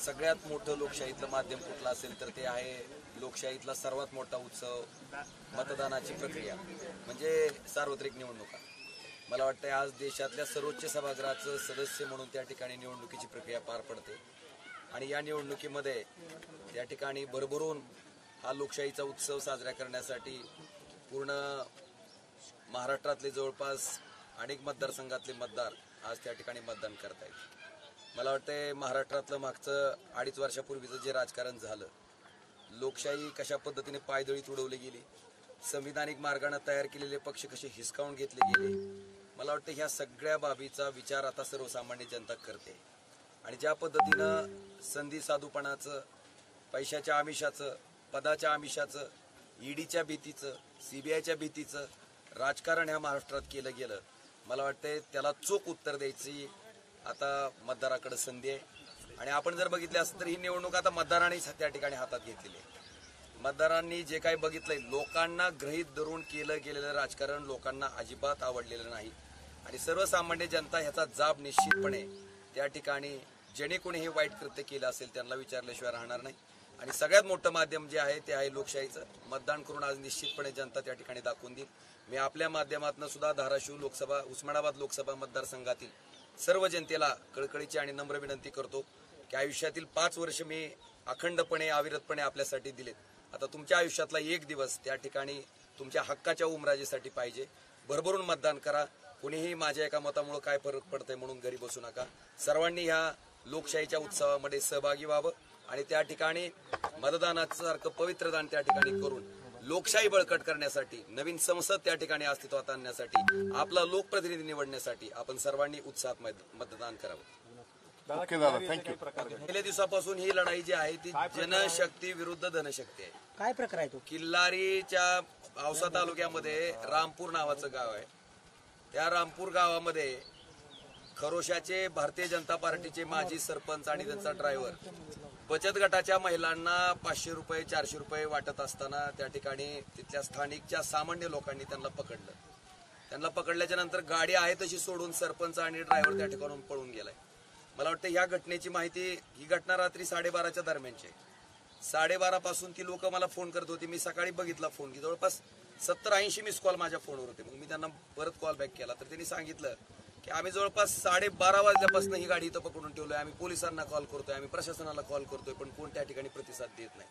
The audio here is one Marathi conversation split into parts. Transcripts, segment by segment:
सगळ्यात मोठं लोकशाहीतलं माध्यम कुठलं असेल तर ते आहे लोकशाहीतला सर्वात मोठा उत्सव मतदानाची प्रक्रिया म्हणजे सार्वत्रिक निवडणुका। मला वाटतं आज देशातल्या सर्वोच्च सभागृहाचं सदस्य म्हणून त्या ठिकाणी निवडणुकीची प्रक्रिया पार पडते आणि या निवडणुकीमध्ये त्या ठिकाणी भरभरून हा लोकशाहीचा उत्सव साजरा करण्यासाठी पूर्ण महाराष्ट्रातले जवळपास अनेक मतदारसंघातले मतदार आज त्या ठिकाणी मतदान करत आहेत। मला वाटतं महाराष्ट्रातलं मागचं 2.5 वर्षापूर्वीचं जे राजकारण झालं, लोकशाही कशा पद्धतीने पायदळीत उडवली गेली, संविधानिक मार्गाने तयार केलेले पक्ष कसे हिसकावून घेतले गेले, मला वाटतं ह्या सगळ्या बाबीचा विचार आता सर्वसामान्य जनता करते आणि ज्या पद्धतीनं संधी साधूपणाचं, पैशाच्या आमिषाचं, पदाच्या आमिषाचं, ईडीच्या भीतीचं, सीबीआयच्या भीतीचं राजकारण ह्या महाराष्ट्रात केलं गेलं, मला वाटतं त्याला चोख उत्तर द्यायची आता मतदाराकडे संधी आहे। आणि आपण जर बघितले असं तर ही निवडणूक आता मतदारांनी त्या ठिकाणी हातात घेतलेली आहे। मतदारांनी जे काही बघितलंय, लोकांना गृहीत धरून केलं गेलेलं राजकारण लोकांना अजिबात आवडलेलं नाही आणि सर्वसामान्य जनता ह्याचा जाब निश्चितपणे त्या ठिकाणी ज्याने कोणी हे वाईट कृत्य केलं असेल त्यांना विचारल्याशिवाय राहणार नाही। आणि सगळ्यात मोठं माध्यम जे आहे ते आहे लोकशाहीचं। मतदान करून आज निश्चितपणे जनता त्या ठिकाणी दाखवून देईल। मी आपल्या माध्यमातून सुद्धा धाराशिव लोकसभा, उस्मानाबाद लोकसभा मतदारसंघातील सर्व जनतेला कळकळीची आणि नम्र विनंती करतो की आयुष्यातील 5 वर्ष मी अखंडपणे अविरतपणे आपल्यासाठी दिलेत। आता तुमच्या आयुष्यातला एक दिवस त्या ठिकाणी तुमच्या हक्काच्या उमराजीसाठी पाहिजे। भरभरून मतदान करा। कुणीही माझ्या एका मतामुळे काय फरक पडतंय म्हणून घरी बसू नका। सर्वांनी ह्या लोकशाहीच्या उत्सवामध्ये सहभागी व्हावं आणि त्या ठिकाणी मतदानाचं सारखं पवित्र दान त्या ठिकाणी करून लोकशाही बळकट करण्यासाठी, नवीन संसद त्या ठिकाणी अस्तित्वात आणण्यासाठी, आपला लोकप्रतिनिधी निवडण्यासाठी आपण सर्वांनी उत्साहात मतदान करावं। पहिल्या दिवसापासून ही लढाई जी आहे ती जनशक्ती विरुद्ध धनशक्ती आहे। काय प्रकार आहे तो? किल्लारीच्या औसा तालुक्यामध्ये रामपूर नावाचं गाव आहे। त्या रामपूर गावामध्ये खरोशाचे भारतीय जनता पार्टीचे माजी सरपंच आणि त्यांचा ड्रायव्हर बचत गटाच्या महिलांना 500 रुपये 400 रुपये वाटत असताना त्या ठिकाणी तिथल्या स्थानिकच्या सामान्य लोकांनी त्यांना पकडलं। त्यांना पकडल्याच्या नंतर गाडी आहे तशी सोडून सरपंच आणि ड्रायव्हर त्या ठिकाणून पळून गेलाय। मला वाटतं ह्या घटनेची माहिती, ही घटना रात्री 12:30च्या दरम्यानची। 12:30 पासून ती लोक मला फोन करत होती। मी सकाळी बघितला फोन की जवळपास 70-80 मिस कॉल माझ्या फोनवर होते। मग मी त्यांना परत कॉल बॅक केला तर त्यांनी सांगितलं की आम्ही जवळपास 12:30 वाजल्यापासून ही गाडी इथं पकडून ठेवलोय, आम्ही पोलिसांना कॉल करतोय, आम्ही प्रशासनाला कॉल करतोय, पण कोण त्या ठिकाणी प्रतिसाद देत नाही।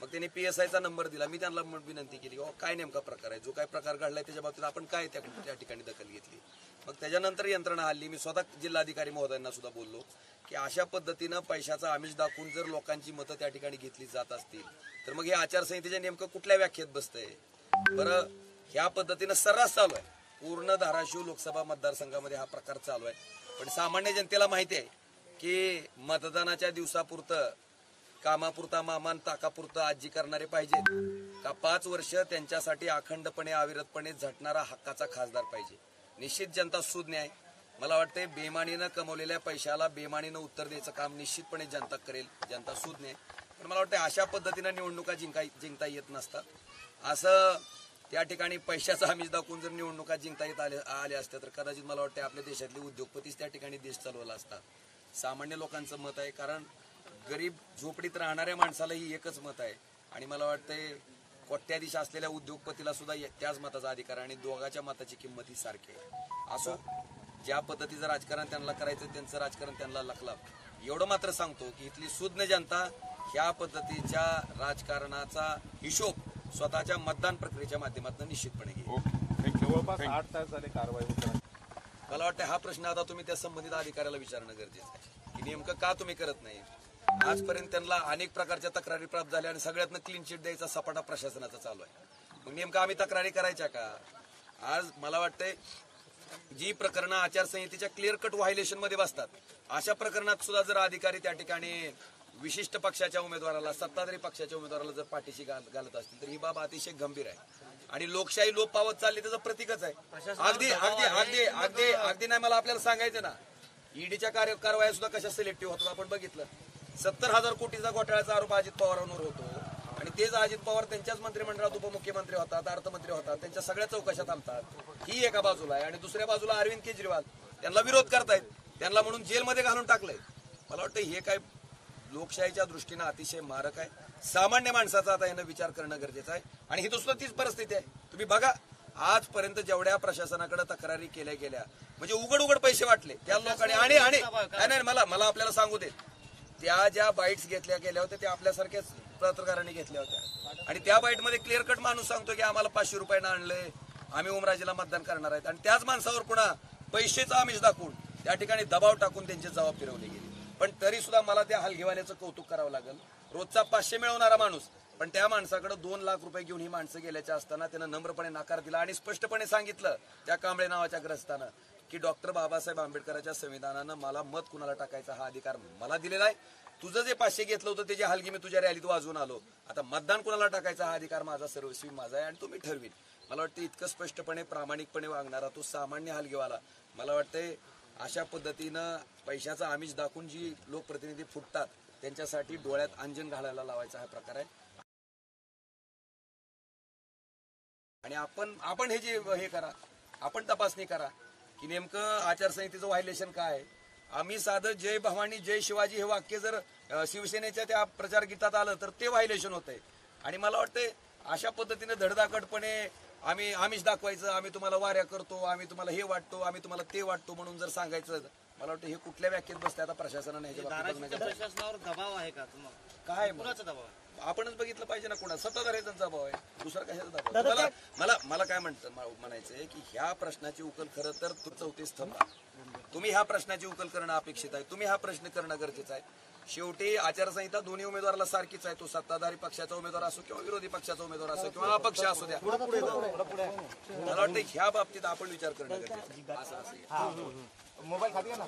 मग त्यांनी PSIचा नंबर दिला। मी त्यांना विनंती केली की काय नेमका प्रकार आहे, जो काय प्रकार घडलाय त्याच्या बाबतीत आपण काय त्या ठिकाणी दखल घेतली। मग त्याच्यानंतर यंत्रणा हल्ली मी स्वतः जिल्हाधिकारी महोदयांना सुद्धा बोललो की अशा पद्धतीनं पैशाचा आमिष दाखवून जर लोकांची मतं त्या ठिकाणी घेतली जात असतील तर मग हे आचारसंहितेच्या नेमकं कुठल्या व्याख्येत बसतंय बरं? ह्या पद्धतीनं सर्रास चालू आहे। पूर्ण धाराशिव लोकसभा मतदारसंघामध्ये हा प्रकार चालू आहे। पण सामान्य जनतेला माहिती आहे की मतदानाच्या दिवसापुरतं, कामापुरता मामान ताकापुरतं आजी करणारे पाहिजेत का 5 वर्ष त्यांच्यासाठी अखंडपणे अविरतपणे झटणारा हक्काचा खासदार पाहिजे? निश्चित जनता सुज्ञ आहे। मला वाटतंय बेमानीनं कमवलेल्या पैशाला बेमानीनं उत्तर द्यायचं काम निश्चितपणे जनता करेल। जनता सुज्ञ आहे। पण मला वाटतं अशा पद्धतीनं निवडणुका जिंकता येत नसतात। असं त्या ठिकाणी पैशाचा आमिष दाखवून जर निवडणुका जिंकता येत आल्या असत्या तर कदाचित मला वाटतं आपल्या देशातले उद्योगपतीच त्या ठिकाणी देश चालवला असता। सामान्य लोकांचं मत आहे, कारण गरीब झोपडीत राहणाऱ्या माणसाला ही एकच मत आहे आणि मला वाटतंय कोट्याधीश असलेल्या उद्योगपतीला सुद्धा त्याच मताचा अधिकार आहे आणि दोघांच्या मताची किंमत ही सारखी आहे। असो, ज्या पद्धतीचं राजकारण त्यांना करायचं त्यांचं राजकारण त्यांना लखला। एवढं मात्र सांगतो की इथली सुज्ञ जनता ह्या पद्धतीच्या राजकारणाचा हिशोब स्वतःच्या मतदान प्रक्रियेच्या माध्यमातून निश्चितपणे घेईल। जवळपास 8 तास झाले कारवाई होत आहे। मला वाटतं हा प्रश्न आता तुम्ही त्या संबंधित अधिकाऱ्याला विचारणं गरजेचं आहे की नेमकं का तुम्ही करत नाही। आजपर्यंत त्यांना अनेक प्रकारच्या तक्रारी प्राप्त झाल्या आणि सगळ्यातनं क्लीन चिट द्यायचा सपाटा प्रशासनाचा चालू आहे। मग नेमकं आम्ही तक्रारी करायच्या का? आज मला वाटतंय जी प्रकरणं आचारसंहितेच्या क्लिअर कट व्हायलेशन मध्ये बसतात अशा प्रकरणात सुद्धा जर अधिकारी त्या ठिकाणी विशिष्ट पक्षाच्या उमेदवाराला, सत्ताधारी पक्षाच्या उमेदवाराला जर पाठीशी घालत असतील तर ही बाब अतिशय गंभीर आहे आणि लोकशाही लोप पावत चालली त्याचं प्रतीकच आहे। अगदी अगदी अगदी अगदी अगदी नाही मला आपल्याला सांगायचं ना, ईडीच्या कारवाया सुद्धा कशा सिलेक्टिव्ह होतात आपण बघितलं। 70,000 कोटीचा घोटाळ्याचा आरोप अजित पवारांवर होतो आणि तेच अजित पवार त्यांच्याच मंत्रिमंडळात उपमुख्यमंत्री होतात, अर्थमंत्री होतात, त्यांच्या सगळ्या चौकशात आणतात। ही एका बाजूला आहे आणि दुसऱ्या बाजूला अरविंद केजरीवाल त्यांना विरोध करतायत, त्यांना म्हणून जेलमध्ये घालून टाकलंय। मला वाटतं हे काय लोकशाहीच्या दृष्टीनं अतिशय मारक आहे. सामान्य माणसाचा आता यानं विचार करणं गरजेचं आहे आणि ही दुसरं तीच परिस्थिती आहे. तुम्ही बघा आजपर्यंत जेवढ्या प्रशासनाकडे तक्रारी केल्या गेल्या म्हणजे उघड पैसे वाटले त्या लोकांनी आणि नाही मला आपल्याला सांगू दे, त्या ज्या बाईट्स घेतल्या गेल्या होत्या त्या आपल्यासारख्याच पत्रकारांनी घेतल्या होत्या आणि त्या बाईटमध्ये क्लिअर कट माणूस सांगतो की आम्हाला 500 रुपयानं आणलंय, आम्ही ओमराजेला मतदान करणार आहेत आणि त्याच माणसावर पुन्हा पैसेचं आमिष दाखवून त्या ठिकाणी दबाव टाकून त्यांचे जबाब फिरवले गेले. पण तरी सुद्धा मला त्या हलगीवाल्याचं कौतुक करावं लागेल. रोजचा 500 मिळवणारा माणूस पण त्या माणसाकडे 2 लाख रुपये घेऊन ही माणसं गेल्याच्या असताना त्यानं नम्रपणे नकार दिला आणि स्पष्टपणे सांगितलं त्या कांबळे नावाच्या ग्रस्तानं की डॉक्टर बाबासाहेब आंबेडकरांच्या संविधानानं मला मत कुणाला टाकायचा हा अधिकार मला दिलेला आहे. तुझं जे 500 घेतलं होतं त्याची हलगी मी तुझ्या रॅलीत वाजवून आलो. आता मतदान कुणाला टाकायचा हा अधिकार माझा सर्वस्वी माझा आहे आणि तो मी ठरवीन. मला वाटतं इतकं स्पष्टपणे प्रामाणिकपणे वागणारा तो सामान्य हलगीवाला मला वाटतंय अशा पद्धतीनं पैशाचा आमिष दाखवून जी लोकप्रतिनिधी फुटतात त्यांच्यासाठी डोळ्यात अंजन घालायला लावायचा हा प्रकार आहे. आणि आपण हे जे हे करा, आपण तपासणी करा की नेमकं आचारसंहितेचं व्हायलेशन काय आहे. आम्ही साधं जय भवानी जय शिवाजी हे वाक्य जर शिवसेनेच्या त्या प्रचार गीतात आलं तर ते व्हायलेशन होतंय. आणि मला वाटतंय अशा पद्धतीने धडधाकटपणे आम्ही आमिष दाखवायचं, आम्ही तुम्हाला वाऱ्या करतो, आम्ही तुम्हाला हे वाटतो, आम्ही तुम्हाला ते वाटतो म्हणून जर सांगायचं, मला वाटतं हे कुठल्या व्याख्येत बसते आता प्रशासनाने प्रशासनावर दबाव आहे का तुम्हाला? काय कुणाचा दबाव आहे? आपणच बघितलं पाहिजे ना. कोणा सत्ताधाऱ्यांचा दबाव आहे, दुसरा कशाचा दबाव. मला काय म्हणायचंय की ह्या प्रश्नाची उकल खरं तर 34 स्तंभ तुम्ही ह्या प्रश्नाची उकल करणं अपेक्षित आहे. तुम्ही हा प्रश्न करणं गरजेचं आहे. शेवटी आचारसंहिता दोन्ही उमेदवाराला सारखीच आहे. तो सत्ताधारी पक्षाचा उमेदवार असो किंवा विरोधी पक्षाचा उमेदवार असो किंवा अपक्ष असू द्या. मला वाटतं ह्या बाबतीत आपण विचार करणं गरजेचं आहे. असं मोबाईल खाली आहे ना.